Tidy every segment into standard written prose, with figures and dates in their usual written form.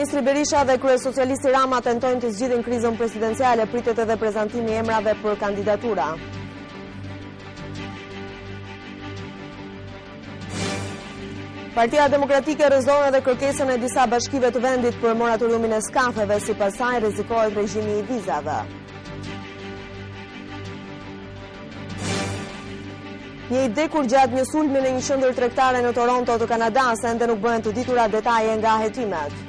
Kryeministri Berisha dhe Kryesocialisti Rama tentojnë të zgjidhin krizën presidenciale, pritet edhe prezantimi i emrave për kandidatura. Partia Demokratike rrëzon edhe kërkesën e disa bashkive të vendit për moratoriumin e skafeve, sipas saj rrezikohet regjimi i vizave. Një ide kur gjatë një sulmi në një qendër tregtare në Toronto të Kanadas, ende nuk bëhen të ditura detaje nga hetimet.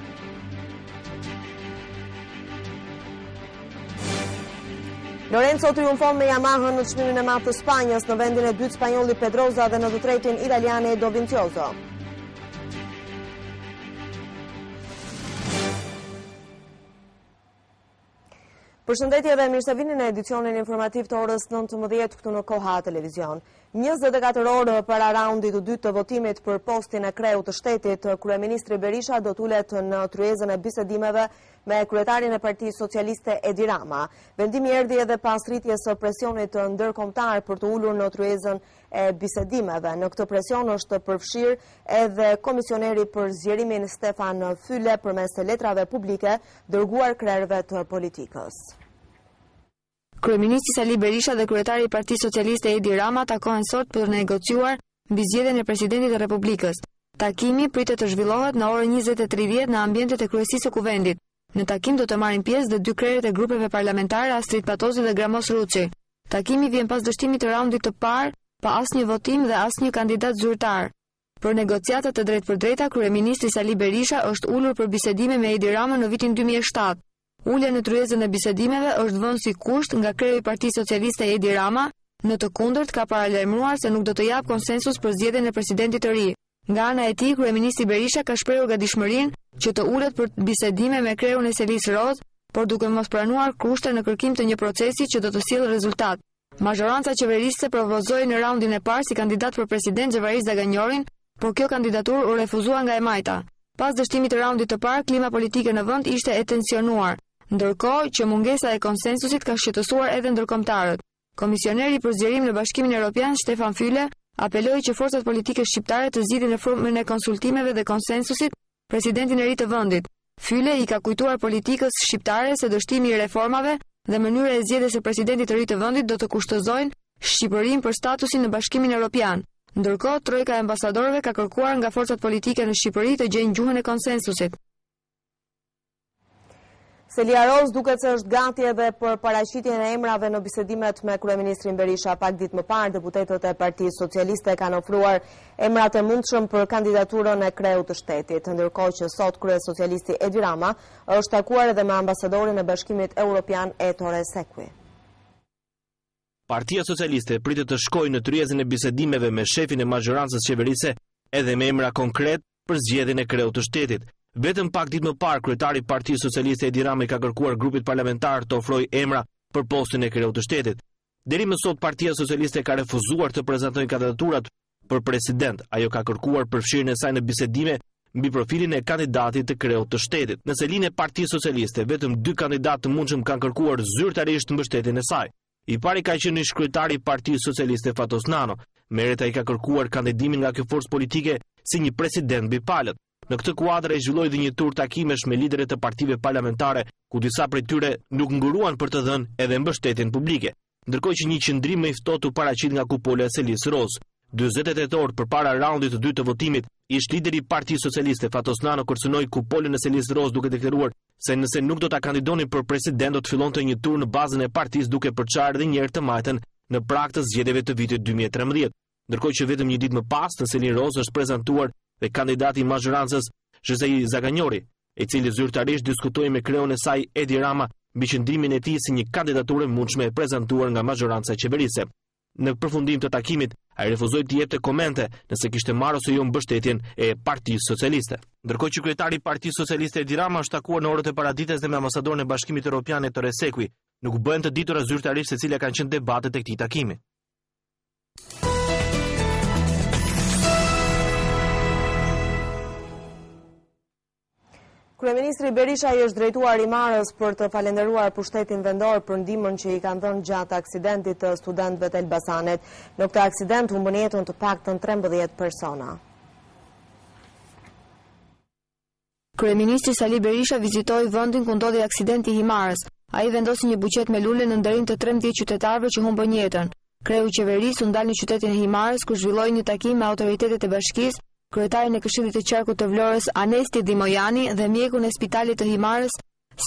Lorenzo triumfon me Yamahën në çmimin e madh të Spanjës, në vendin e dytë spanjolli Pedrosa dhe në të tretin italiane Dovizioso. Përshëndetje dhe mirë se vini në edicionin informativ të orës 19 këtu në Koha Televizion. 24 orë para raundit të dytë të votimit për postin e kreut të shtetit, Kryeministri Berisha do t'ulet në tryezën e bisedimeve me kryetarin e Partisë Socialiste Edi Rama. Vendimi erdhi edhe pas rritjes së presionit ndërkombëtar për të ulur në tryezën e bisedimeve. Në këtë presion është përfshirë edhe komisioneri për zgjerimin Stefan Fyle përmes të letrave publike dërguar krerëve të politikës. Kryeministri Sali Berisha dhe kryetari i Partisë Socialiste Edi Rama takohen sot për të negociuar mbi zgjedhjen e presidentit të Republikës. Takimi pritet të zhvillohet në orën 20:30 në ambientet e kryesisë së kuvendit. Në takim do të marrin pjesë dhe dy krerët e grupeve parlamentare Astrid Patozi dhe Gramos Ruçi. Takimi vjen pas dështimit të raundit të parë, pa asnjë votim dhe asnjë kandidat zyrtar. Për negociatat të drejtpërdrejta, kryeministri Sali Berisha është ulur për bisedime me Edi Ramën në vitin 2007. Ulja në tryezën e bisedimeve është vënë si kusht nga kreu i Partisë Socialiste Edi Rama, në të kundërt ka paralajmëruar se nuk do të jap konsensus për zgjedhjen e presidentit të ri. Nga ana e tij, kryeministri Berisha ka shprehur gatishmërinë që të ulet për bisedime me kreun e Selis Roz, por duke mos pranuar kushte në kërkim të një procesi që do të sjellë rezultat. Majoranca qeverisëse propozoi në raundin e parë si kandidat për president Xhevaris Zaganjorin, por kjo kandidaturë u refuzua nga e majta. Pas dështimit të raundit të parë, klima politike në vend ishte e tensionuar, ndërkohë që mungesa e konsensusit ka shqetësuar edhe ndërkombëtarët. Komisioneri për zgjerim në Bashkimin Evropian Stefan Fyle apeloi që forcat politike shqiptare të zgjidhin në formën e konsultimeve dhe konsensusit presidentin e ri të vendit. Fyle i ka kujtuar politikës shqiptare se dështimi i reformave dhe mënyra e zgjedhjes së presidentit të ri të vendit do të kushtozojnë Shqipërinë për statusin në Bashkimin Evropian. Ndërkohë, trojka e ambasadorëve ka kërkuar nga forcat politike në Shqipëri të gjejnë gjuhën e konsensusit. Selia Roz duket se është gati edhe për paraqitjen e emrave në bisedimet me kryeministrin Berisha. Pak ditë më parë, deputetët e Partisë Socialiste kanë ofruar emrat e mundshëm për kandidaturën e kreut të shtetit, ndërkohë që sot kryesocialisti Edi Rama është takuar edhe me ambasadorin e Bashkimit Evropian Ettore Sekui. Partia Socialiste pritet të shkojë në tryezën e bisedimeve me shefin e majorancës qeverise edhe me emra konkret për zgjedhjen e kreut të shtetit. Vetëm pak ditë më parë, kryetari i Partisë Socialiste Edi Rama ka kërkuar grupit parlamentar të ofrojë emra për postin e kreut të shtetit. Deri më sot Partia Socialiste ka refuzuar të prezantojë kandidaturat për president. Ajo ka kërkuar përfshirjen e saj në bisedime mbi profilin e kandidatit të kreut të shtetit. Në selinë e Partisë Socialiste, vetëm 2 kandidatë të mundshëm kanë kërkuar zyrtarisht mbështetjen e saj. I pari ka qenë kryetari i Partisë Socialiste Fatos Nano. Merret ai ka kërkuar kandidimin nga kjo forcë politike si një president mbi palët. Në këtë kuadër e zhvilloi dhe një tur takimesh me liderët e partive parlamentare, ku disa prej tyre nuk nguruan për të dhënë edhe mbështetjen publike, ndërkohë që një qendrim më i ftohtë u paraqit nga kupola e Selis Roz. 48 orë përpara raundit të dytë të votimit, ish lideri i Partisë Socialiste Fatos Nano kërcënoi kupolën e Selis Roz duke deklaruar se nëse nuk do ta kandidoni për president do të fillonte një tur në bazën e partisë duke përçarë edhe një herë të majtën në prag të zgjedhjeve të vitit 2013. Ndërkohë që vetëm një ditë më pas në Selis Roz është prezantuar dhe kandidati i majorancës Xhevaris Zaganjori, i cili zyrtarisht diskutoi me kreun e saj Edi Rama mbi qëndrimin e tij si një kandidaturë e mundshme e prezantuar nga majoranca qeverise. Në përfundim të takimit, ai refuzoi të jepte komente nëse kishte marrë ose jo mbështetjen e Partisë Socialiste. Ndërkohë që kryetari i Partisë Socialiste Edi Rama është takuar në orët e paradites dhe me ambasadorin e Bashkimit Evropian Ettore Sekui, nuk bëhen të ditura zyrtarisht se cilat kanë qenë debatet e këtij takimi. Kryeministri Berisha i është drejtuar Imarës për të falenderuar pushtetin vendor për ndihmën që i kanë dhënë gjatë aksidentit të studentëve të Elbasanit. Në këtë aksident humbën jetën të paktën 13 persona. Kryeministri Sali Berisha vizitoi vendin ku ndodhi aksidenti i Himarës. Ai vendosi një buqet me lule në ndërim të 13 qytetarëve që humbën jetën. Kreu i qeverisë u ndal në qytetin e Himarës ku zhvilloi një takim me autoritetet e bashkisë, kryetarin e Këshillit të Qarkut të Vlorës Anesti Dimojani dhe mjekun e Spitalit të Himarës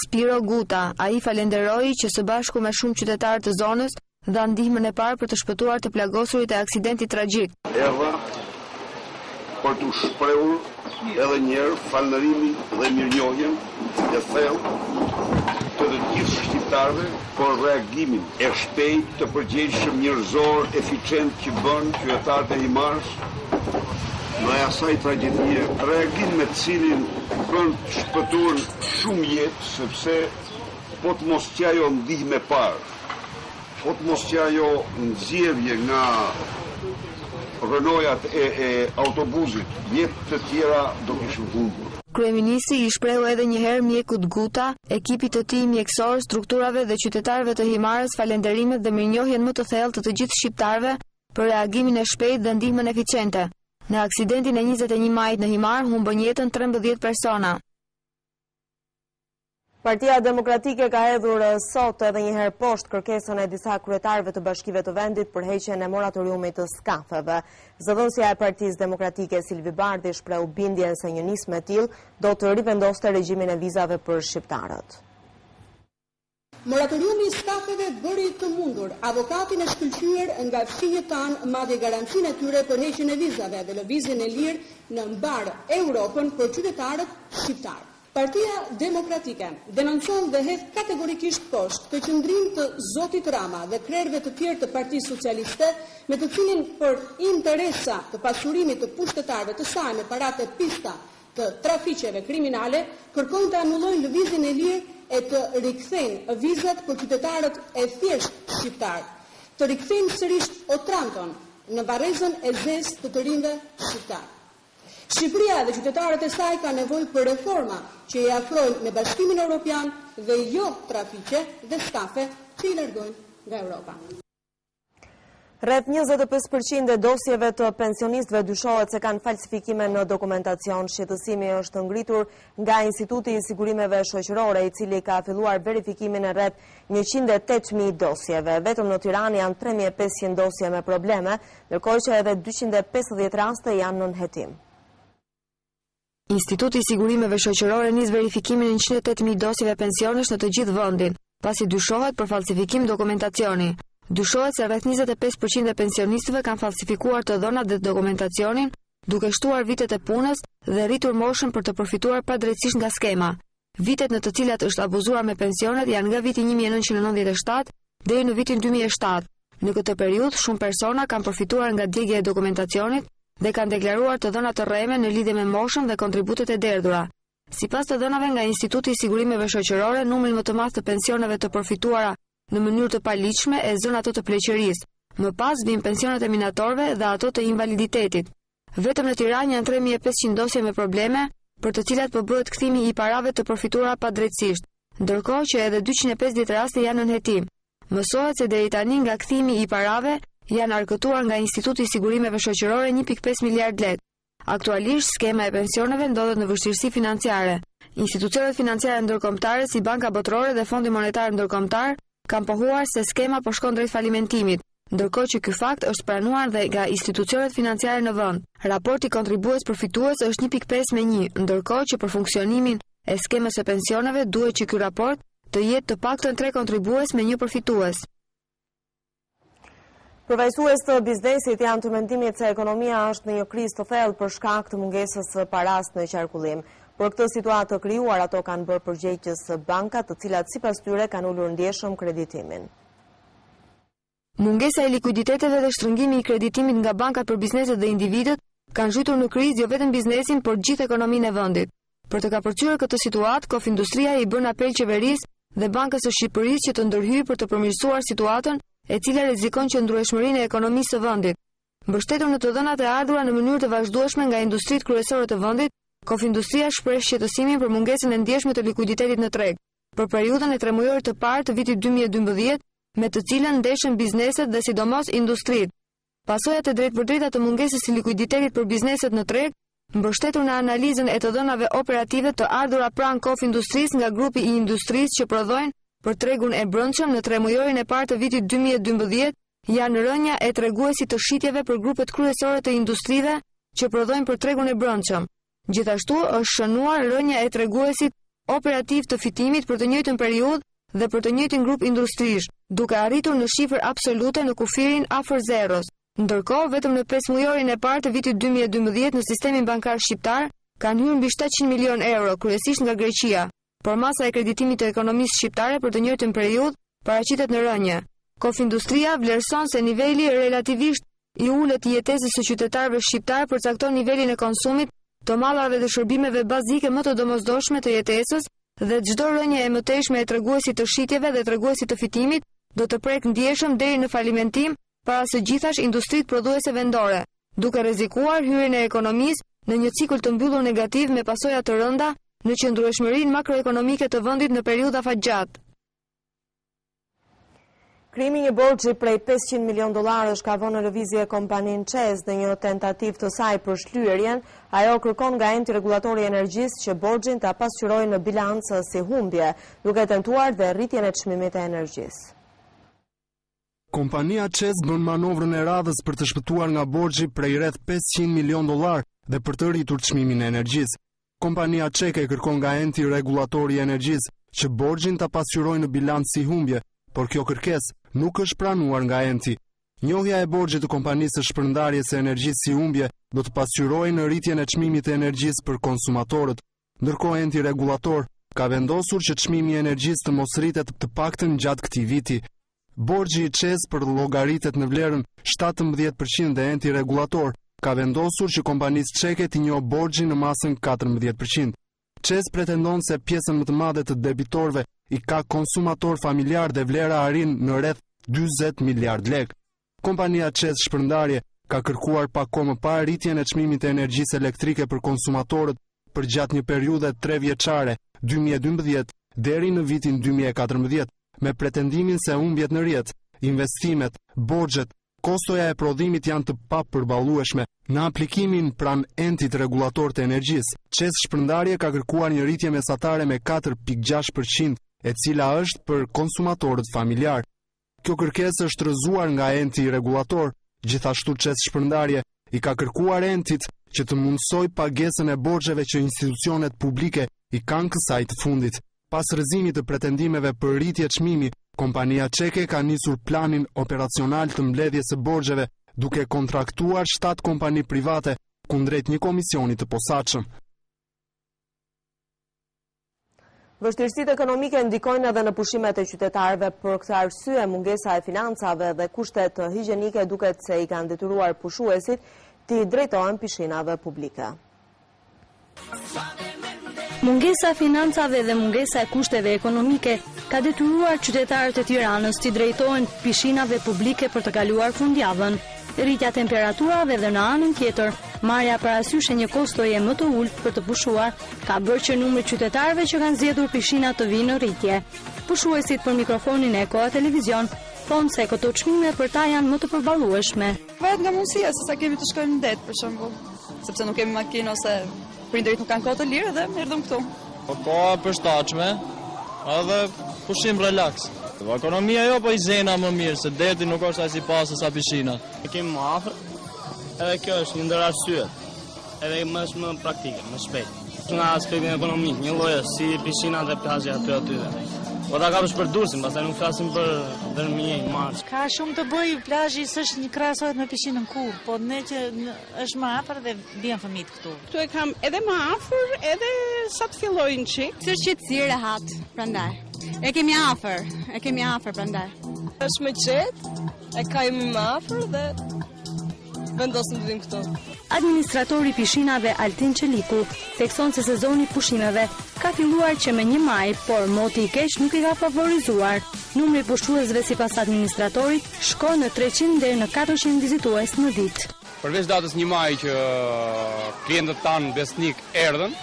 Spiro Guta. Ai falenderoi që së bashku me shumë qytetarë të zonës dha ndihmën e parë për të shpëtuar të plagosurit e aksidentit tragjik. Erdha për të shprehur edhe njerë falënderimin dhe mirënjohjen e thellë të gjithë shqiptarëve për reagimin e shpejtë të përgjegjshëm njerëzor eficient që bën qytetarët e Himarës në asaj tragjedie, reagim me të cilin bën të shpëtuar shumë jetë, sepse po të mos që ajo ndihmë e parë, po të mos që ajo nxjerrje nga rënojat e autobusit, jetë të tjera do kishin humbur. Kryeministri i shprehu edhe një herë mjekut Guta, ekipit të tij mjekësor, strukturave dhe qytetarëve të Himarës falënderimet dhe mirënjohjen më të thellë të gjithë shqiptarëve për reagimin e shpejtë dhe ndihmën eficiente. Në aksidentin e 21 majit në Himar humbën jetën 13 persona. Partia Demokratike ka hedhur sot edhe një herë poshtë kërkesën e disa kryetarëve të bashkive të vendit për heqjen e moratoriumit të skafeve. Zëdhënësja e Partisë Demokratike Silvi Bardhi shprehu bindjen se një nismë e tillë do të rivendoste regjimin e vizave për shqiptarët. Moratoriumi i skafeve bëri të mundur avokatin e shkëlqyer nga fqinjet tanë madje garancinë e tyre për heqjen e vizave dhe lëvizjen e lirë në mbar Europën për qytetarët shqiptarë. Partia Demokratike denoncon dhe hedh kategorikisht poshtë të qëndrim të Zotit Rama dhe krerëve të tjerë të Partisë Socialiste, me të cilin për interesa të pasurimit të pushtetarëve të saj me paratë e pista të trafiqeve kriminale, kërkojnë të anullojnë lëvizjen e lirë e të rikthejnë vizat për qytetarët e thjesht shqiptarë, të rikthejnë sërish Otranton në varrezën e zezë të rinjve shqiptarë. Shqipëria dhe qytetarët e saj ka nevojë për reforma që i afrojnë me Bashkimin Evropian dhe jo trafiqe dhe skafe që i largojnë nga Europa. Rreth 25% e dosjeve të pensionistëve dyshohet se kanë falsifikime në dokumentacion. Shqetësimi është ngritur nga Instituti i Sigurimeve Shoqërore, i cili ka filluar verifikimin e rreth 108.000 dosjeve. Vetëm në Tiranë janë 3.500 dosje me probleme, ndërkohë që edhe 250 raste janë nën hetim. Instituti i Sigurimeve Shoqërore nis verifikimin e 108.000 dosjeve pensionesh në të gjithë vendin, pasi dyshohet për falsifikim dokumentacioni. Dyshohet se rreth 25% e pensionistëve kanë falsifikuar të dhënat dhe dokumentacionin, duke shtuar vitet e punës dhe rritur moshën për të përfituar padrejtisht nga skema. Vitet në të cilat është abuzuar me pensionet janë nga viti 1997 deri në vitin 2007. Në këtë periudhë, shumë persona kanë përfituar nga djegja e dokumentacionit dhe kanë deklaruar të dhëna të rreme në lidhje me moshën dhe kontributet e derdhura. Sipas të dhënave nga Instituti i Sigurimeve Shoqërore, numri më të madh të pensioneve të përfituara në mënyrë të paligjshme e zën ato të pleqërisë. Më pas vijnë pensionet e minatorëve dhe ato të invaliditetit. Vetëm në Tiranë janë 3.500 dosje me probleme, për të cilat po bëhet kthimi i parave të përfituara padrejtisht, ndërkohë që edhe 250 raste janë në hetim. Mësohet se deri tani nga kthimi i parave janë arkëtuar nga Instituti i Sigurimeve Shoqërore 1.5 miliard lekë. Aktualisht, skema e pensioneve ndodhet në vështirësi financiare. Institucionet financiare ndërkombëtare si Banka Botërore dhe Fondi Monetar Ndërkombëtar kanë pohuar se skema po shkon drejt falimentimit, ndërkohë që ky fakt është pranuar dhe nga institucionet financiare në vend. Raporti kontribues përfitues është 1.5 me 1, ndërkohë që për funksionimin e skemës së pensioneve duhet që ky raport të jetë të paktën 3 kontribues me 1 përfitues. Përfaqësues të biznesit janë të mendimit se ekonomia është në një krizë të thellë për shkak të mungesës së paras në qarkullim. Për këtë situatë të krijuar, ato kanë bërë përgjegjës bankat, të cilat sipas tyre kanë ulur ndjeshëm kreditimin. Mungesa e likuiditeteve dhe shtrëngimi i kreditimit nga bankat për bizneset dhe individët kanë zhytur në krizë jo vetëm biznesin, por gjithë ekonominë e vendit. Për të kapërcyer këtë situatë, Kofindustria i bën apel qeverisë dhe Bankës së Shqipërisë që të ndërhyjë për të përmirësuar situatën, e cila rrezikon qëndrueshmërinë e ekonomisë së vendit. Mbështetur në të dhënat e ardhura në mënyrë të vazhdueshme nga industritë kryesore të vendit, Kofindustria shpreh shqetësimin për mungesën e ndjeshme të likuiditetit në treg për periudhën e 3 muajore të parë të vitit 2012, me të cilën ndeshën bizneset dhe sidomos industritë. Pasojat e drejtpërdrejta të mungesës së likuiditetit për bizneset në treg mbështetur në analizën e të dhënave operative të ardhura pranë Kofindustrisë nga grupi i industrisë që prodhojnë për tregun e brendshëm në 3 mujorin e parë të vitit 2012, janë rënja e treguesit të shitjeve për grupet kryesore të industrive që prodhojnë për tregun e brendshëm. Gjithashtu është shënuar rënja e treguesit operativ të fitimit për të njëjtën periudhë dhe për të njëjtin grup industrish, duke arritur në shifër absolute në kufirin afër zeros. Ndërkohë, vetëm në 5 mujorin e parë të vitit 2012 në sistemin bankar shqiptar kanë hyrë mbi 700 milion euro, kryesisht nga Greqia, por masa e kreditimit të ekonomisë shqiptare për të njëjtën periudhë paraqitet në rënje. Kofindustria vlerëson se niveli relativisht i ulët i jetesës së qytetarëve shqiptar përcakton nivelin e konsumit të mallrave dhe shërbimeve bazike më të domosdoshme të jetesës dhe çdo rënje e mëtejshme e treguesit të shitjeve dhe treguesit të fitimit do të prek ndjeshëm deri në falimentim para së gjithash industritë prodhuese vendore, duke rrezikuar hyrjen e ekonomisë në një cikull të mbyllur negativ me pasoja të rënda në qëndrueshmërinë makroekonomike të vendit në periudha fatgjatë. Krimi një borxhi prej $500 milion ka vënë në lëvizje kompaninë ČEZ në një tentativë të saj për shlyerjen. Ajo kërkon nga enti regulatori i energjisë që borxhin ta pasqyrojë në bilancë si humbje, duke tentuar dhe rritjen e çmimit të energjisë. Kompania ČEZ bën manovrën e radhës për të shpëtuar nga borxhi prej rreth $500 milion dhe për të rritur çmimin e energjisë. Kompania çeke kërkon nga enti regulatori i energjisë që borxhin ta pasqyrojë në bilancë si humbje, por kjo kërkesë nuk është pranuar nga enti. Njohja e borxhit të kompanisë së shpërndarjes së energjisë si humbje do të pasqyrojë në rritjen e çmimit të energjisë për konsumatorët, ndërkohë enti regulator ka vendosur që çmimi i energjisë të mos rritet të paktën gjatë këtij viti. Borxhi i ČEZ për llogaritet në vlerën 17% dhe enti regulator ka vendosur që kompanisë çeke t'i njohë borxhin në masën 14%. ČEZ pretendon se pjesën më të madhe të debitorëve i ka konsumator familjar dhe vlera arrin në rreth 40 miliard lek. Kompania ČEZ Shpërndarje ka kërkuar pak kohë më parë rritjen e çmimit të energjisë elektrike për konsumatorët për gjatë një periudhe 3 vjeçare, 2012 deri në vitin 2014, me pretendimin se humbjet në rrjet, investimet, borxhet, kostoja e prodhimit janë të papërballueshme. Në aplikimin pranë entit regulator të energjisë, ČEZ Shpërndarje ka kërkuar një rritje mesatare me 4.6%, e cila është për konsumatorët familjar. Kjo kërkesë është rrëzuar nga enti regulator, gjithashtu ČEZ Shpërndarje i ka kërkuar entit që të mundsoj pagesën e borxheve që institucionet publike i kanë kësaj të fundit. Pas rrëzimit të pretendimeve për rritje çmimi, kompania çeke ka nisur planin operacional të mbledhjes së borxheve, duke kontraktuar 7 kompani private kundrejt një komisioni të posaçëm. Vështirësitë ekonomike ndikojnë edhe në pushimet e qytetarëve. Për këtë arsye, mungesa e financave dhe kushtet higjienike duket se i kanë detyruar pushuesit të drejtohen pishinave publike. Mungesa e financave dhe mungesa e kushteve ekonomike ka detyruar qytetarët e Tiranës të drejtohen pishinave publike për të kaluar fundjavën. Rritja temperaturave dhe në anën tjetër, marrja parasysh e një kostoje më të ulët për të pushuar, ka bërë që numri qytetarëve që kanë zgjedhur pishina të vinë në rritje. Pushuesit për mikrofonin e Koha Televizion thonë se këto çmime për ta janë më të përballueshme. Varet nga mundësia se sa kemi të shkojmë në det, për shembull, sepse nuk kemi makinë ose prindërit nuk kanë kohë të lirë dhe erdhëm këtu. Po koha e përshtatshme, edhe pushim relaks. Ekonomia jo po i zena më mirë, se deti nuk është as i pasë sa pishina. Kemi më afër, edhe kjo është një ndër arsyet, edhe më është më praktike, më shpejt. Nga aspektin ekonomik, një lloj si pishina dhe plazhi aty. Po ta kapësh për Durrësin, pastaj nuk flasim për Dërmijë, Març. Ka shumë të bëjë plazhi, s'është një krahasohet me pishinën kurrë, po ne që është më afër dhe bien fëmijët këtu. Këtu e kam edhe më afër, edhe sa të fillojnë çik. S'është qetësi rehat, prandaj. E kemi afër prandaj. Është më qetë, e kemi më afër dhe vendosim të vim këtu. Administratori pishinave Altin Çeliku thekson se sezoni pushimeve ka filluar që me 1 maj, por moti i keq nuk i ka favorizuar. Numri pushuesve sipas administratorit shkon në 300 deri në 400 vizitues në ditë. Përveç datës 1 maj që klientët tanë besnik erdhën,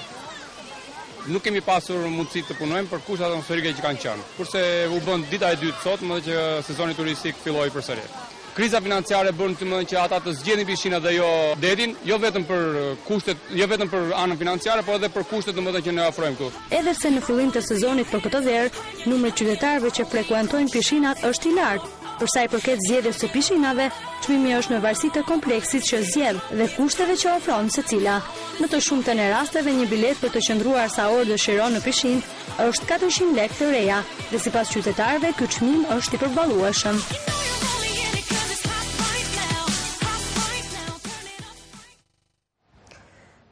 nuk kemi pasur mundësi të punojmë për kushtet atmosferike që kanë qenë. Kurse u bën dita e dytë sot, më që sezoni turistik filloi përsëri. kriza financiare bën që ata të zgjedhin pishinat dhe jo detin, jo vetëm për kushtet, jo vetëm për anën financiare, por edhe për kushtet që ne ofrojmë këtu. Edhe pse në fillim të sezonit për këtë verë, numri i qytetarëve që frekuentojnë pishinat është i lartë. Për sa i përket zgjedhjes së pishinave, çmimi është në varësi të kompleksit që zgjedh dhe kushteve që ofron secila. Në të shumtën e rasteve një bilet për të qëndruar sa orë dëshiron në pishinë është 400 lekë të reja dhe sipas qytetarëve ky çmim është i përballueshëm.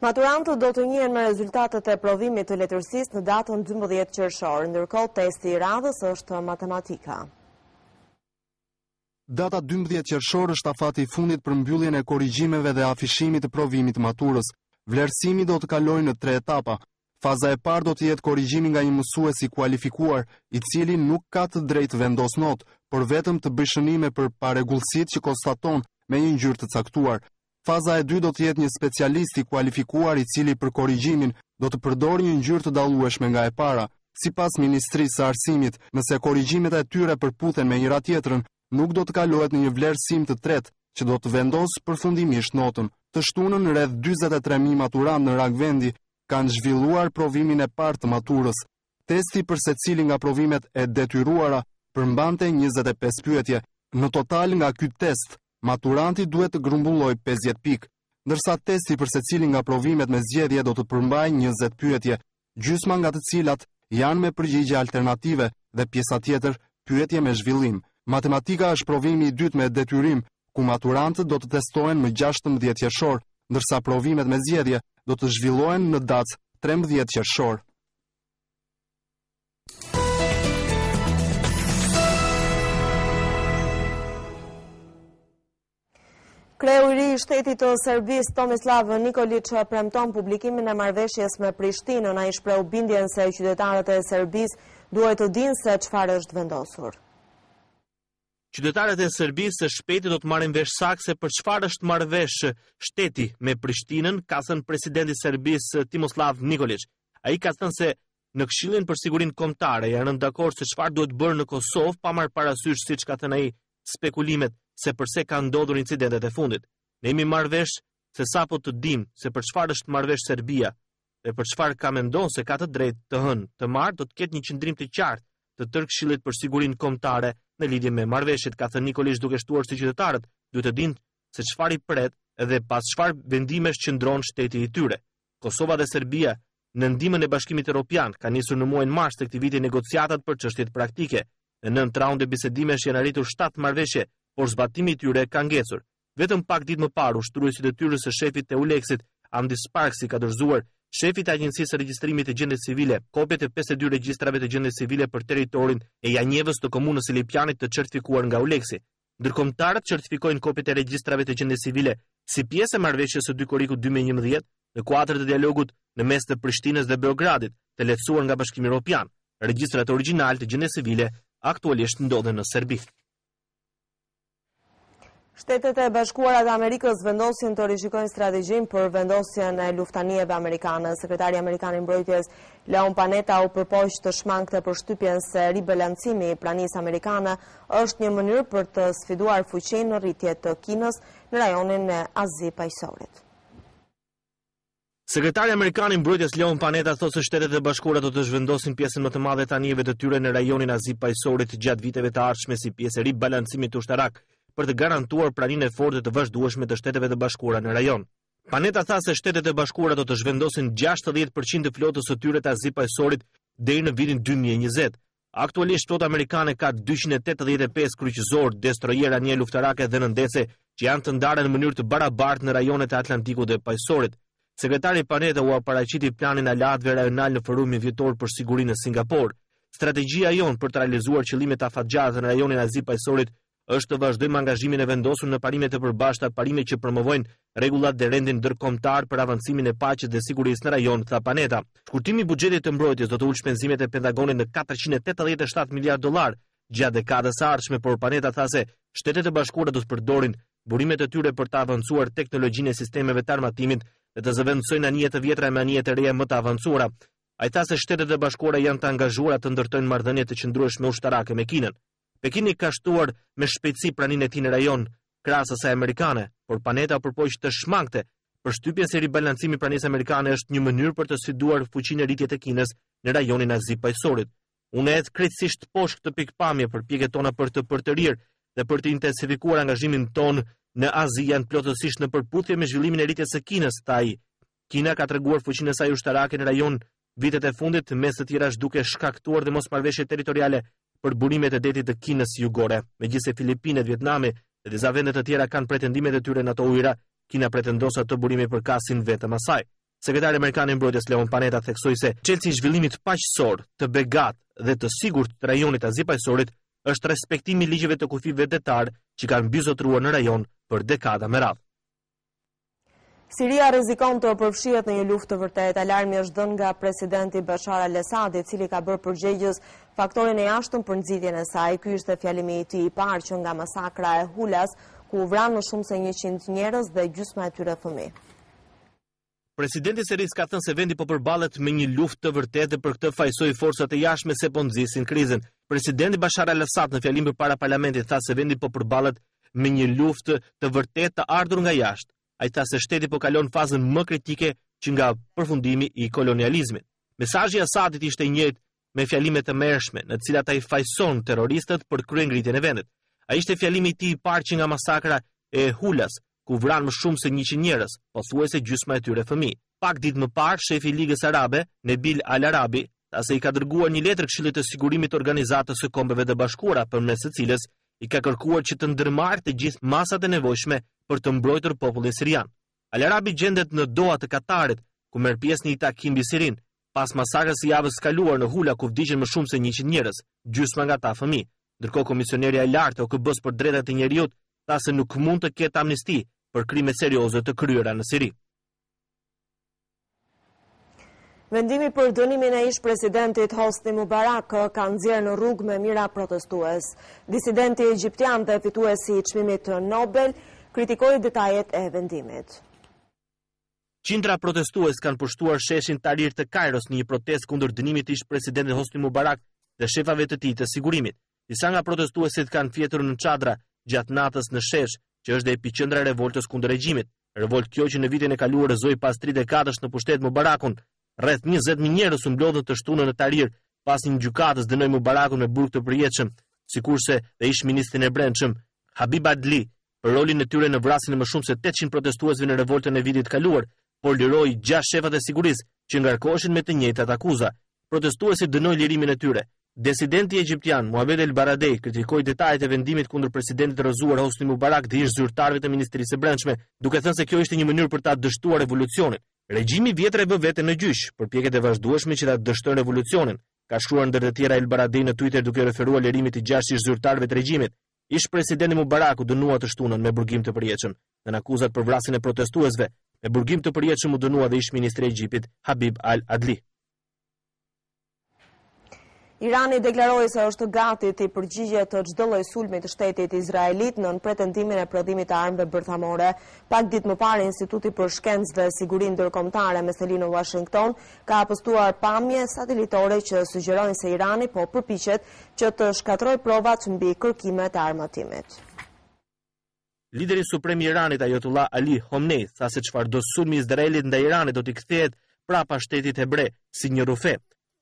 Maturantët do të njihen me rezultatet e provimit të letërsisë në datën 12 qershor, ndërkohë testi i radhës është matematika. Data 12 qershor është afati i fundit për mbylljen e korrigjimeve dhe afishimit të provimit të maturës. Vlerësimi do të kalojë në 3 etapa. Faza e parë do të jetë korrigjimi nga një mësues i kualifikuar, i cili nuk ka të drejtë vendos notë, por vetëm të bëjë shënime për parregullsitë që konstaton me një ngjyrë të caktuar. Faza e dytë do të jetë një specialist i kualifikuar i cili për korrigjimin do të përdorë një ngjyrë të dallueshme nga e para. Sipas Ministrisë së Arsimit, nëse korrigjimet e tyre përputhen me njëra tjetrën, nuk do të kalohet në një vlerësim të tretë që do të vendosë përfundimisht notën. Të shtunën rreth 43.000 maturant në rang vendi kanë zhvilluar provimin e parë të maturës. Testi për secilin nga provimet e detyruara përmbante 25 pyetje. Në total nga ky test, maturanti duhet të grumbullojë 50 pikë, ndërsa testi për secilin nga provimet me zgjedhje do të përmbajë 20 pyetje, gjysma nga të cilat janë me përgjigje alternative dhe pjesa tjetër pyetje me zhvillim. Matematika është provimi i dytë me detyrim, ku maturantët do të testohen më 16 qershor, ndërsa provimet me zgjedhje do të zhvillohen në datë 13 qershor. Kreu i ri i shtetit të Serbisë Tomislav Nikolić premton publikimin e marrëveshjes me Prishtinën. Ai shpreu bindjen se qytetarët e Serbisë duhet të dinë se çfarë është vendosur. Qytetarët e Serbisë së shpejti do të marrin vesh sakse për çfarë është marrëvesh shteti me Prishtinën, ka thënë presidenti i Serbisë Tomislav Nikolić. Ai ka thënë se në Këshillin për Sigurinë Kombëtare janë rënë dakord se çfarë duhet bërë në Kosovë pa marrë parasysh, siç ka thënë ai, spekulimet se përse kanë ndodhur incidentet e fundit. Ne jemi marrëvesh se sapo të dimë se për çfarë është marrëvesh Serbia dhe për çfarë ka mendon se ka të drejtë të hënë të marrë, do të ketë një qendrim të qartë të tërë Këshillit për Sigurinë Kombëtare në lidhje me marrëveshjet, ka thënë Nikolić, duke shtuar se qytetarët duhet të dinë se çfarë i pret dhe pas çfarë vendimesh qëndron shteti i tyre. Kosova dhe Serbia, në ndihmën e Bashkimit Evropian, kanë nisur në muajin mars të këtij viti negociatat për çështjet praktike. Në 9 raunde bisedimesh janë arritur 7 marrëveshje, por zbatimi i tyre ka ngecur. Vetëm pak ditë më parë, ushtruesi i detyrës së shefit të Euleksit, Andis Sparksi, ka dorëzuar shefit të Agjencisë së Regjistrimit të Gjendjes Civile kopjet e 52 regjistrave të gjendjes civile për territorin e Janjevës të komunës së Lipjanit të certifikuar nga Euleksi. Ndërkombëtarët certifikojnë kopjet e regjistrave të gjendjes civile si pjesë e marrëveshjes së 2 korrikut 2011 në kuadër të dialogut në mes të Prishtinës dhe Beogradit, të lehtësuar nga Bashkimi Evropian. Regjistrat origjinal të gjendjes civile aktualisht ndodhen në Serbi. Shtetet e Bashkuara të Amerikës vendosin të rishikojnë strategjinë për vendosjen e luftanijeve amerikane. Sekretari amerikan i mbrojtjes Leon Panetta u përpoq të shmangte përshtypjen se ribalancimi i pranisë amerikane është një mënyrë për të sfiduar fuqinë në rritje të Kinës në rajonin e Azi Pajsorit. Sekretari amerikan i mbrojtjes Leon Panetta thotë se Shtetet e Bashkuara do të zhvendosin pjesën më të madhe të anijeve të tyre në rajonin Azi Pajsorit gjatë viteve të ardhshme si pjesë e ribalancimit ushtarak, për të garantuar praninë e fortë të vazhdueshme të Shteteve të Bashkuara në rajon. Panetta tha se Shtetet e Bashkuara do të zhvendosin 60% të flotës së tyre të Azi Pajsorit deri në vitin 2020. Aktualisht flota amerikane ka 285 kryqëzor, destrojera anije luftarake dhe nëndece që janë të ndarë në mënyrë të barabartë në rajonet e Atlantikut dhe Pajsorit. Sekretari Panetta u paraqiti planin aleatëve rajonal në forumin vjetor për sigurinë në Singapur. Strategjia jonë për të realizuar qëllimet afatgjate në rajonin Azi Pajsorit është të vazhdojmë angazhimin e vendosur në parimet e përbashkëta, parime që promovojnë rregullat dhe rendin ndërkombëtar për avancimin e paqes dhe sigurisë në rajon, tha Panetta. Shkurtimi i buxhetit të mbrojtjes do të ulë shpenzimet e Pentagonit në $487 miliardë gjatë dekadës së ardhshme, por Panetta tha se Shtetet e Bashkuara do të përdorin burimet e tyre për të avancuar teknologjinë e sistemeve të armatimit dhe të zëvendësojnë anije të vjetra me anije të reja më të avancuara. Ai tha se Shtetet e Bashkuara janë të angazhuara të ndërtojnë marrëdhënie të qëndrueshme ushtarake me Kinën. Pekini ka shtuar me shpejtësi praninë e tij në rajon krahas asaj amerikane, por Panetta përpoq të shmangte përshtypjen se ribalancimi pranisë amerikane është një mënyrë për të sfiduar fuqinë e rritje të Kinës në rajonin Azi-Pajsorit. Unë e krejtësisht poshtë këtë pikpamje për pikët tona për të përtërir dhe për të intensifikuar angazhimin ton në Azi janë plotësisht në përputhje me zhvillimin e rritjes së Kinës, tha ai. Kina ka treguar fuqinë e saj ushtarake në rajon vitet e fundit, mes të tjerash duke shkaktuar dhe mosmarrëveshje territoriale për burimet e detit të Kinës jugore. Megjithëse Filipinet, Vietnami dhe disa vende të tjera kanë pretendimet e tyre në ato ujëra, Kina pretendon se ato burime përkasin vetëm asaj. Sekretari amerikan i mbrojtjes Leon Panetta theksoi se çelësi i zhvillimit paqësor, të begat dhe të sigurt të rajonit Azi-Pajsorit është respektimi i ligjeve të kufive detar që kanë mbizotruar në rajon për dekada me radhë. Siria rrezikon të përfshihet në një luftë të vërtetë. Alarmi është dhënë nga presidenti Bashar al-Assad, i cili ka bërë përgjegjës faktorin e jashtëm për nxitjen e saj. Ky ishte fjalimi i tij i parë që nga masakra e Hulas, ku u vranë më shumë se 100 njerëz dhe gjysma e tyre fëmijë. Presidenti Seris ka thënë se vendi po përballet me një luftë të vërtetë dhe për këtë fajsoi forcat e jashtme se po nxisin krizën. Presidenti Bashar al-Assad në fjalim përpara parlamentit tha se vendi po përballet me një luftë të vërtetë të ardhur nga jashtë. Ai tha se shteti po kalon fazën më kritike që nga përfundimi i kolonializmit. Mesazhi i Assadit ishte i njëjtë me fjalimet të mërshme, në të cilat ai fajson terroristët për të kryer ngritjen e vendit. Ai ishte fjalimi i tij i parë që nga masakra e Hulas, ku vranë më shumë se 100 njerëz, pothuajse gjysma e tyre fëmijë. Pak ditë më parë, shefi i Ligës Arabe, Nebil Al-Arabi, tha se i ka dërguar një letër Këshillit të Sigurimit të Organizatës së Kombeve të Bashkuara, përmes së cilës i ka kërkuar që të ndërmarrë të gjithë masat e nevojshme për të mbrojtur popullin sirian. Al-Arabi gjendet në Doha të Katarit, ku merr pjesë në një takim mbi Sirin, pas masakrës së javës kaluar në Hula, ku vdiqën më shumë se 100 njerëz, gjysma nga ata fëmijë. Ndërkohë komisionerja e lartë e OKB-s për drejtat e njerëzit tha se nuk mund të ketë amnesti për krime serioze të kryera në Siri. Vendimi për dënimin e ish-presidentit Hosni Mubarak ka nxjerrë në rrugë me mijëra protestues. Disidenti egjiptian dhe fituesi i çmimit Nobel kritikoi detajet e vendimit. Qindra protestues kanë pushtuar sheshin Tahrir të Kairos në një protestë kundër dënimit të ish-presidentit Hosni Mubarak dhe shefave të tij të sigurimit. Disa nga protestuesit kanë fjetur në çadra gjatë natës në shesh, që është epiqendra e revoltës kundër regjimit. Revoltë kjo që në vitin e kaluar rrezoi pas 3 dekadash në pushtet Mubarakun. Rreth 20.000 njerëz u mblodhën të shtunën në Tahrir pas një gjykatës dënoi Mubarakun me burg të përjetshëm, sikurse dhe ish-ministrin e brendshëm Habib Adli për rolin e tyre në vrasjen e më shumë se 800 protestuesve në revoltën e vitit kaluar, por liroi 6 shefat e sigurisë që ngarkoheshin me të njëjtat akuza. Protestuesit dënoi lirimin e tyre. Disidenti egjiptian Mohamed El Baradei kritikoi detajet e vendimit kundër presidentit rrëzuar Hosni Mubarak dhe ish zyrtarëve të Ministrisë së Brendshme, duke thënë se kjo ishte një mënyrë për ta dështuar revolucionin. Regjimi vjetër e bë veten në gjyq për pjekjet e vazhdueshme që ta dështojnë revolucionin, ka shkruar ndër të tjera El Baradei në Twitter duke referuar lirimit të 6 ish zyrtarëve të regjimit. Ish presidenti Mubarak u dënua të shtunën me burgim të përjetshëm. Në akuzat për vrasjen e protestuesve, me burgim të përjetshëm u dënua dhe ish ministri i Egjiptit Habib Al-Adli. Irani deklaroi se është gati të përgjigjet të çdo lloj sulmi të shtetit izraelit nën pretendimin e prodhimit të armëve bërthamore. Pak ditë më parë, Instituti për Shkencë dhe Siguri Ndërkombëtare me seli në Washington ka postuar pamje satelitore që sugjerojnë se Irani po përpiqet që të shkatrojë provat mbi kërkimet e armatimit. Lideri suprem i Iranit Ayatollah Ali Khamenei tha se çfarëdo sulmi i Izraelit ndaj Iranit do t'i kthehet prapa shtetit hebre si një rufe.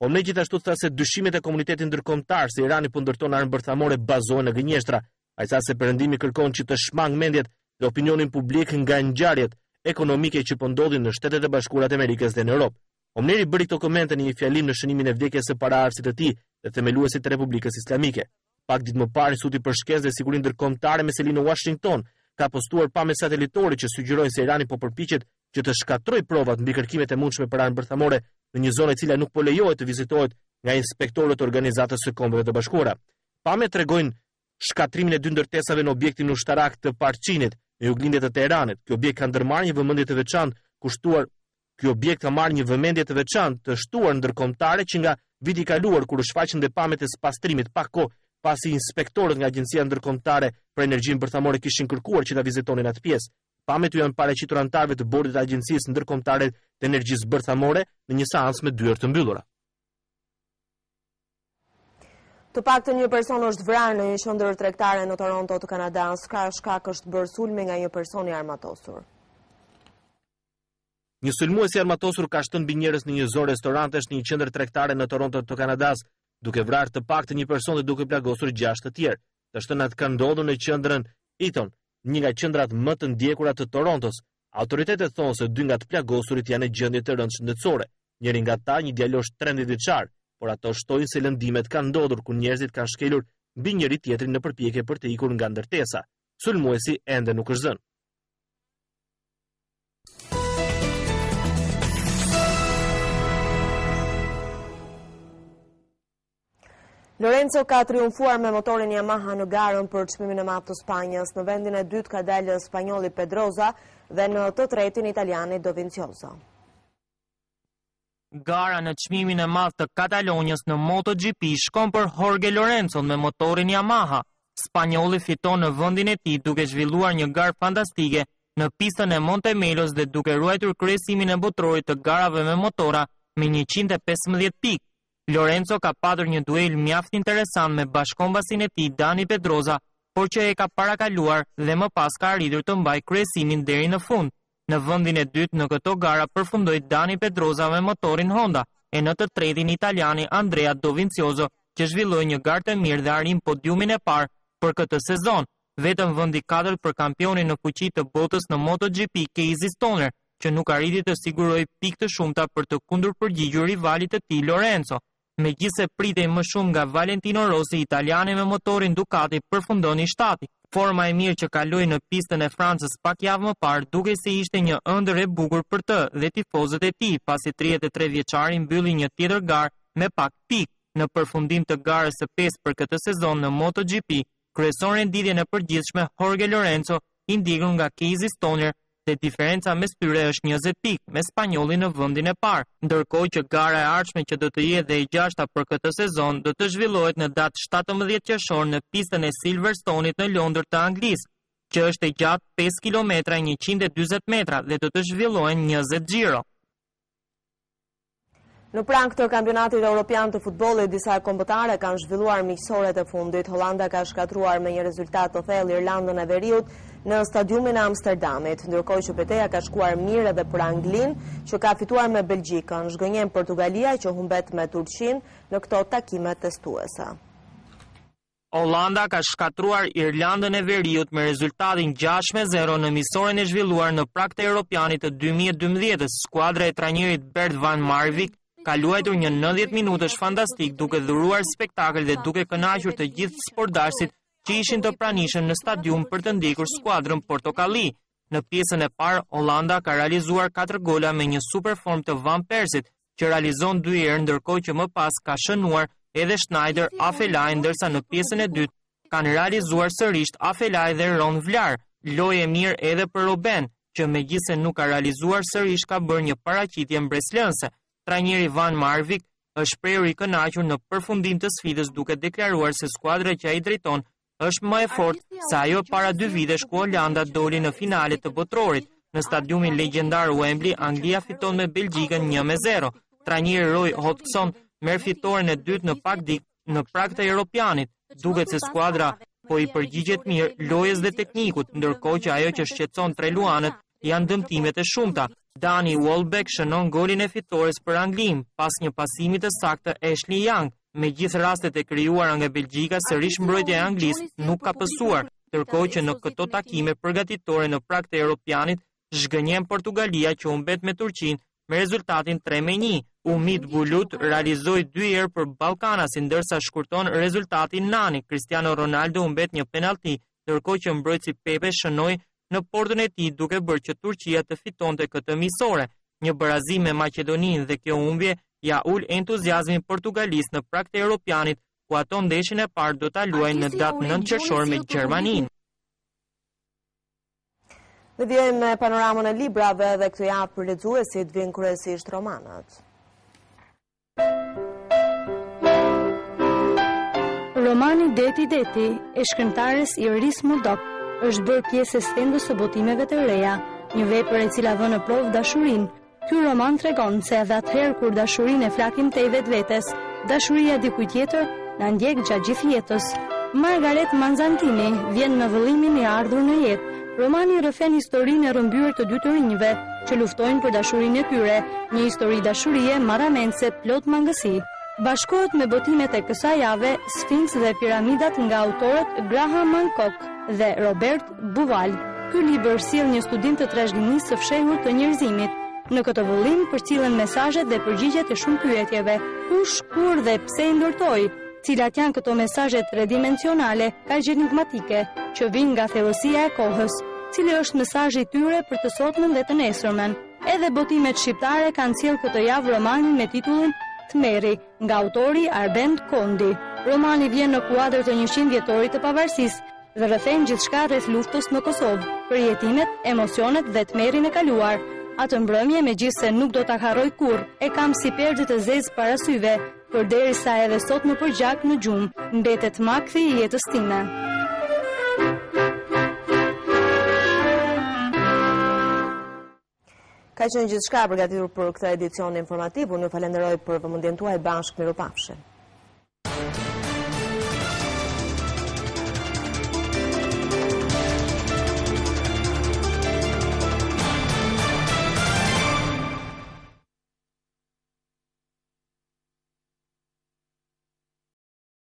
Khamenei gjithashtu tha se dyshimet e komunitetit ndërkombëtar se Irani po ndërton armë bërthamore bazohen në gënjeshtra. Ai tha se Perëndimi kërkon që të shmang mendjet dhe opinionin publik nga ngjarjet ekonomike që po ndodhin në Shtetet e Bashkuara të Amerikës dhe në Europë. Khamenei bëri këto komente në një fjalim në shënimin e vdekjes së paraardhësit të tij dhe themeluesit të Republikës Islamike. Pak ditë më parë, Instituti për Shkencë dhe Siguri Ndërkombëtare me seli në Washington ka postuar pamje satelitore që sugjerojnë se Irani po përpiqet që të shkatrojë provat mbi kërkimet e mundshme për armë bërthamore në një zonë e cila nuk po lejohet të vizitohet nga inspektorët e Organizatës së Kombeve të Bashkuara. Pamjet tregojnë shkatrimin e 2 ndërtesave në objektin ushtarak të Parçinit në juglindje të Teheranit. Ky objekt ka ndërmarrë një vëmendje të veçantë kushtuar. Ky objekt ka marrë një vëmendje të veçantë të shtuar ndërkombëtare që nga viti i kaluar kur u shfaqën dhe pamjet e pastrimit pak kohë pasi inspektorët nga Agjencia Ndërkombëtare për Energjinë Bërthamore kishin kërkuar që ta vizitonin atë pjesë. Pamjet janë paraqitur anëtarëve të bordit të Agjencisë Ndërkombëtare të Energjisë Bërthamore në një seancë me dyert të mbyllura. Të paktën një person është vrarë në një qendër tregtare në Toronto të Kanadas, ka shkak është bërë sulmi nga një person i armatosur. Një sulmues i armatosur ka shtënë mbi njerëz në një zonë restorantesh në një qendër tregtare në Toronto të Kanadas, duke vrarë të paktën një person dhe duke plagosur 6 të tjerë. Të shtënat kanë ndodhur në qendrën Eaton, një nga qendrat më të ndjekura të Torontos. Autoritetet thonë se 2 nga të plagosurit janë në gjendje të rëndë shëndetësore. Njëri nga ta, një djalosh 13 vjeçar, por ato shtojnë se lëndimet kanë ndodhur ku njerëzit kanë shkelur mbi njëri tjetrin në përpjekje për të ikur nga ndërtesa. Sulmuesi ende nuk është zënë. Lorenzo ka triumfuar me motorin Yamaha në garën për çmimin e madh të Spanjës. Në vendin e dytë ka dalë spanjolli Pedrosa dhe në të tretin italiani Dovizioso. Gara në çmimin e madh të Katalonjës në MotoGP shkon për Jorge Lorenzo me motorin Yamaha. Spanjolli fiton në vendin e tij duke zhvilluar një garë fantastike në pistën e Montemelos dhe duke ruajtur kryesimin e botrorit të garave me motora me 115 pikë. Lorenzo ka patur një duel mjaft interesant me bashkëkombasin e tij Dani Pedrosa, por që e ka parakaluar dhe më pas ka arritur të mbajë kryesimin deri në fund. Në vendin e dytë në këto gara përfundoi Dani Pedrosa me motorin Honda, e në të tretin italiani Andrea Dovizioso, që zhvilloi një garë të mirë dhe arrin podiumin e parë për këtë sezon. Vetëm vendi 4 për kampionin në fuqi të botës në MotoGP Casey Stoner, që nuk arriti të sigurojë pikë të shumta për të kundërpërgjigjur rivalit të tij Lorenzo. Megjithse pritej më shumë nga Valentino Rossi, italiani me motorin Ducati përfundoni shtati. Forma e mirë që kaloi në pistën e Francës pak javë më parë duke se ishte një ëndër e bukur për të dhe tifozët e tij, pasi 33 vjeçari mbylli një tjetër garë me pak pikë. Në përfundim të garës së 5 për këtë sezon në MotoGP, kryeson renditjen e përgjithshme Jorge Lorenzo, i ndjekur nga Casey Stoner, dhe diferenca mes tyre është 20 pikë, me spanjollin në vendin e parë, ndërkohë që gara e ardhshme që do të jetë dhe e gjashta për këtë sezon do të zhvillohet në datë 17 qershor në pistën e Silverstone-it në Londër të Anglisë, që është e gjatë 5 km 140 metra dhe do të zhvillohen 20 xhiro. Në prang të kampionatit evropian të futbollit, disa kombëtare kanë zhvilluar miqësoret e fundit. Holanda ka shkatruar me një rezultat të thellë Irlandën e Veriut në stadiumin e Amsterdamit, ndërkohë që betejë ka shkuar mirë edhe për Anglinë, që ka fituar me Belgjikën. Zgënjen Portugalia që humbet me Turqinë në këto takime testuese. Holanda ka shkatruar Irlandën e Veriut me rezultatin 6-0 në miqësoren e zhvilluar në prag të Europianit të 2012-s. Skuadra e trajnerit Bert van Marwijk ka luajtur një 90 minutash fantastik duke dhuruar spektakël dhe duke kënaqur të gjithë sportdarësit që ishin të pranishëm në stadium për të ndjekur skuadrën portokalli. Në pjesën e parë, Holanda ka realizuar 4 gola me një superform të Van Persit, që realizon 2 herë, ndërkohë që më pas ka shënuar edhe Schneider, Afelaj, ndërsa në pjesën e dytë kanë realizuar sërish Afelaj dhe Ron Vlar. Lojë e mirë edhe për Robben, që megjithse nuk ka realizuar sërish ka bërë një paraqitje mbreslënse. Trajneri Van Marwijk është shprehur i kënaqur në përfundim të sfidës duke deklaruar se skuadra që ai drejton është më e fortë se ajo para 2 vitesh ku Holanda doli në finale të botrorit. Në stadiumin legjendar Wembley, Anglia fiton me Belgjikën 1-0. Trajneri Roy Hodgson merr fitoren e dytë në në prag të Europianit, duket se skuadra po i përgjigjet mirë lojës dhe teknikut, ndërkohë që ajo që shqetëson treluanët janë dëmtimet e shumta. Dani Welbeck shënon golin e fitores për Anglinë pas një pasimi të saktë Ashley Young. Me gjithë rastet e krijuara nga Belgjika, sërish mbrojtja e Anglisë nuk ka pësuar, ndërkohë që në këto takime përgatitore në prag të Europianit zhgënjen Portugalia që humbet me Turqinë me rezultatin 3-1. Umit Bulut realizoi 2 herë për Ballkanasin, ndërsa shkurton rezultatin Nani. Cristiano Ronaldo humbet një penalti, ndërkohë që mbrojtësi Pepe shënoi në portën e tij duke bërë që Turqia të fitonte këtë miqësore. Një barazim me Maqedoninë dhe kjo humbje ja ul entuziazmin portugalisë në prag të Europianit, ku ato ndeshjen e parë do ta luajnë në datë 9 qershor me Gjermaninë. Dhe vjejmë me panoramën e librave dhe këtë javë për lexuesit vijnë kryesisht romanët. Romani Deti Deti e shkrimtares Iris Murdoch është bërë pjesë e stendës së botimeve të reja, një vepër e cila vë në provë dashurinë. Ky roman tregon se edhe atëherë kur dashurinë e flakim tej vetvetes, dashuria dikujt tjetër na ndjek gjatë gjithë jetës. Margaret Manzantini vjen në vëllimin e ardhur në jetë. Romani rrëfen historinë e rrëmbyer të dy të rinjve që luftojnë për dashurinë e tyre, një histori dashurie marramense plot mangësi. Bashkohet me botimet e kësaj jave Sphinx dhe Piramidat nga autorët Graham Hancock dhe Robert Buval. Ky libër sjell një studim të trashëgimisë së fshehur të njerëzimit. Në këtë vëllim përcillen mesazhet dhe përgjigjet e shumë pyetjeve: kush, kur dhe pse i ndërtoi? Cilat janë këto mesazhe tridimensionale, kaq enigmatike, që vijnë nga thellësia e kohës? Cili është mesazhi i tyre për të sotmen dhe të nesërmen? Edhe botimet shqiptare kanë sjellë këtë javë romanin me titullin Tmeri, nga autori Arbend Kondi. Romani vjen në kuadër të 100 vjetorit të pavarësisë dhe rrëfen gjithçka rreth luftës në Kosovë, përjetimet, emocionet dhe tmerin e kaluar. Atë mbrëmje, megjithse nuk do ta harroj kurrë, e kam si perdë të zezë para syve, përderisa edhe sot më përgjak në gjumë, mbetet makthi i jetës time. Ka qenë gjithçka përgatitur për këtë edicion informativ. Unë ju falenderoj për vëmendjen tuaj. Bashkë mirupafshim.